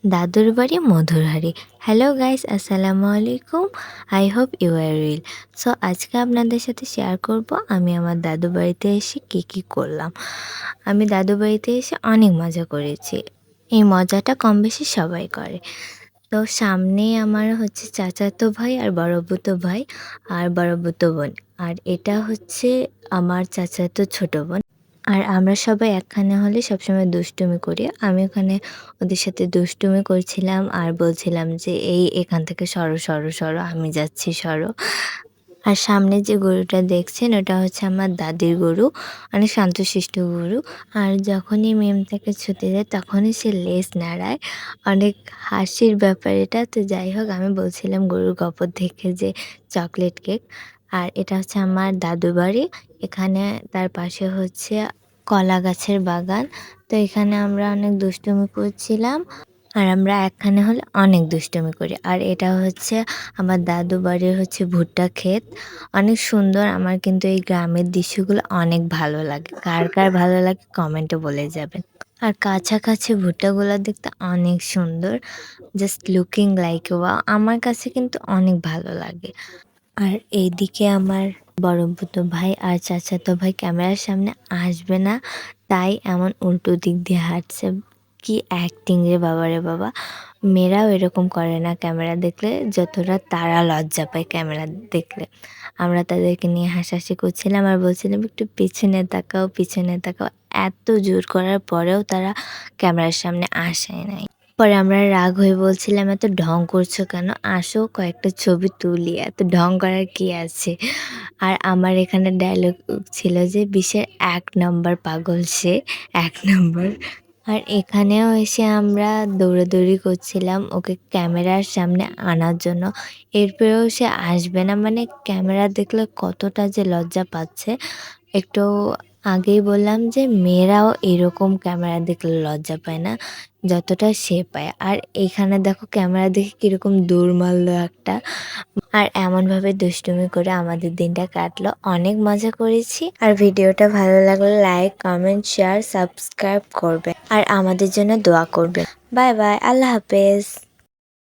দাদুর বাড়ি মধুর হাঁড়ি। হ্যালো গাইস, আসসালামু আলাইকুম। I hope you are well. So আজকে আপনাদের সাথে শেয়ার করব আমি আমার দাদু বাড়িতে এসে কী করলাম। আমি দাদু বাড়িতে এসে অনেক মজা করেছি। এই মজাটা কম বেশি সবাই করে। তো সামনেই আমার হচ্ছে চাচাতো ভাই আর বড়বুতো ভাই আর বড়বুতো বোন। আর এটা হচ্ছে আমার চাচাতো ছোট বোন। আর আমরা সবাই একখানে হলে সবসময় দুষ্টুমি করি। আমি ওখানে ওদের সাথে দুষ্টুমি করছিলাম আর বলছিলাম যে, এখান থেকে সরো, সরো, সরো, আমি যাচ্ছি সরো।" আর সামনে যে গরুটা দেখছেন ওটা হচ্ছে আমার দাদির গরু, অনেক শান্তশিষ্ট গরু। আর যখনই মেম তাকে ছুতে যায় তখনই সে লেজ নাড়ায়। অনেক হাসির ব্যাপার এটা। তো যাই হোক, আমি বলছিলাম গরুর গল্প থেকে যে চকলেট কেক। আর এটা হচ্ছে আমার দাদুর বাড়ি। এখানে তার পাশে হচ্ছে কলা গাছের বাগান। তো এখানে আমরা অনেক দুষ্টুমি করছিলাম। আর আমরা একখানে হলে অনেক দুষ্টুমি করি। আর এটা হচ্ছে আমার দাদু বাড়ির হচ্ছে ভুট্টা ক্ষেত। অনেক সুন্দর। আমার কিন্তু এই গ্রামের দৃশ্যগুলো অনেক ভালো লাগে। কার ভালো লাগে কমেন্টে বলে যাবেন। আর কাছাকাছি ভুট্টাগুলো দেখতে অনেক সুন্দর। Just looking like wow! আমার কাছে কিন্তু অনেক ভালো লাগে। আর এইদিকে আমার বড়বুতো ভাই আর চাচাতো ভাই ক্যামেরার সামনে আসবে না, তাই এমন উল্টো দিক দিয়ে হাঁটছে। কি অ্যাক্টিং রে বাবা রে বাবা! মেয়েরাও এরকম করে না ক্যামেরা দেখলে, যতটা তারা লজ্জা পায় ক্যামেরা দেখলে। আমরা তাদেরকে নিয়ে হাসাহাসি করছিলাম আর বলছিলাম, "একটু পিছনে তাকাও, পিছনে তাকাও।" এত জোর করার পরেও তারা ক্যামেরার সামনে আসে নাই। পরে আমরা রাগ হয়ে বলছিলাম, "এত ঢং করছো কেন? আসো কয়েকটা ছবি তুলি, এত ঢং করার কী আছে?" আর আমার এখানে ডায়লগ ছিল যে, "বিশ্বের ১ নম্বর পাগল সে, ১ নম্বর।" আর এখানেও এসে আমরা দৌড়াদৌড়ি করছিলাম ওকে ক্যামেরার সামনে আনার জন্য। এরপরেও সে আসবে না, মানে ক্যামেরা দেখলে কতটা যে লজ্জা পাচ্ছে। একটু আগেই বললাম যে মেয়েরাও এরকম ক্যামেরা দেখলে লজ্জা পায় না, যতটা সে পায়। আর এখানে দেখো ক্যামেরা দেখে কীরকম দৌড় মারলো একটা। আর এমনভাবে দুষ্টুমি করে আমাদের দিনটা কাটলো। অনেক মজা করেছি। আর ভিডিওটা ভালো লাগলে লাইক, কমেন্ট, শেয়ার, সাবস্ক্রাইব করবেন। আর আমাদের জন্য দোয়া করবেন। বাই বাই, আল্লাহ হাফেজ।